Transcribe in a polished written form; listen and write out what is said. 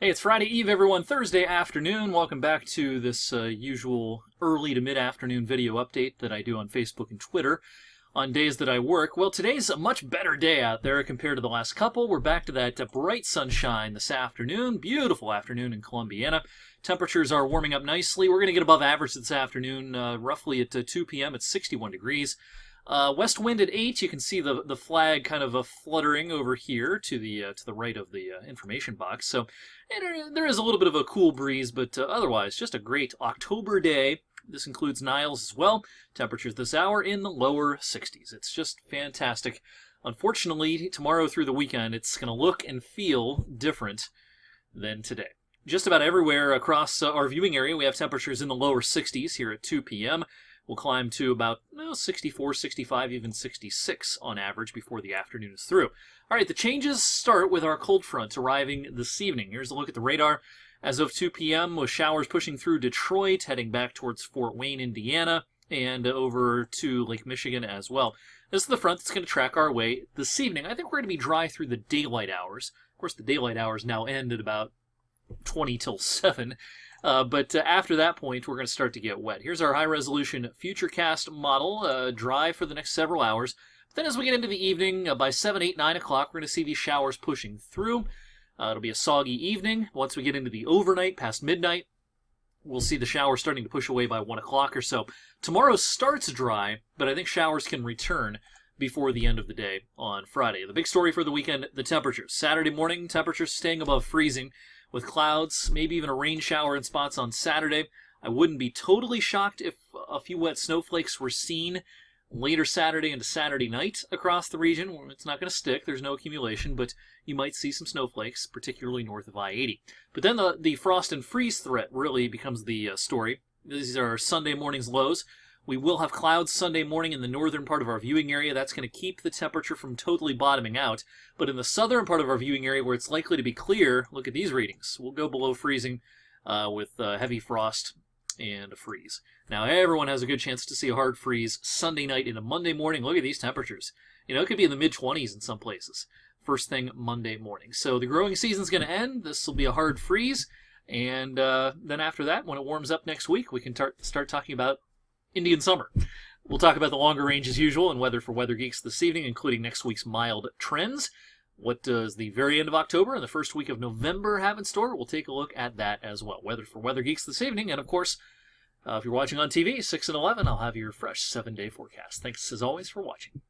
Hey, it's Friday Eve, everyone. Thursday afternoon. Welcome back to this usual early to mid-afternoon video update that I do on Facebook and Twitter on days that I work. Well, today's a much better day out there compared to the last couple. We're back to that bright sunshine this afternoon. Beautiful afternoon in Columbiana. Temperatures are warming up nicely. We're going to get above average this afternoon, roughly at 2 p.m. It's 61 degrees. West wind at 8. You can see the flag kind of fluttering over here to the right of the information box. So there is a little bit of a cool breeze, but otherwise just a great October day. This includes Niles as well. Temperatures this hour in the lower 60s. It's just fantastic. Unfortunately, tomorrow through the weekend, it's going to look and feel different than today. Just about everywhere across our viewing area, we have temperatures in the lower 60s here at 2 p.m. We'll climb to about 64, 65, even 66 on average before the afternoon is through. All right, the changes start with our cold front arriving this evening. Here's a look at the radar. As of 2 p.m., with showers pushing through Detroit, heading back towards Fort Wayne, Indiana, and over to Lake Michigan as well. This is the front that's going to track our way this evening. I think we're going to be dry through the daylight hours. Of course, the daylight hours now end at about 20 till 7. But after that point, we're going to start to get wet. Here's our high-resolution Futurecast model, dry for the next several hours. But then as we get into the evening, by 7, 8, 9 o'clock, we're going to see these showers pushing through. It'll be a soggy evening. Once we get into the overnight, past midnight, we'll see the showers starting to push away by 1 o'clock or so. Tomorrow starts dry, but I think showers can return before the end of the day on Friday. The big story for the weekend, the temperatures. Saturday morning, temperatures staying above freezing, with clouds, maybe even a rain shower in spots on Saturday. I wouldn't be totally shocked if a few wet snowflakes were seen later Saturday into Saturday night across the region. It's not going to stick, there's no accumulation, but you might see some snowflakes, particularly north of I-80. But then the frost and freeze threat really becomes the story. These are Sunday morning's lows. We will have clouds Sunday morning in the northern part of our viewing area. That's going to keep the temperature from totally bottoming out. But in the southern part of our viewing area where it's likely to be clear, look at these readings. We'll go below freezing with heavy frost and a freeze. Now, everyone has a good chance to see a hard freeze Sunday night into Monday morning. Look at these temperatures. You know, it could be in the mid-20s in some places. First thing Monday morning. So the growing season's going to end. This will be a hard freeze. And then after that, when it warms up next week, we can start talking about Indian summer. We'll talk about the longer range as usual and weather for Weather Geeks this evening, including next week's mild trends. What does the very end of October and the first week of November have in store? We'll take a look at that as well. Weather for Weather Geeks this evening. And of course, if you're watching on TV, 6 and 11, I'll have your fresh 7-day forecast. Thanks as always for watching.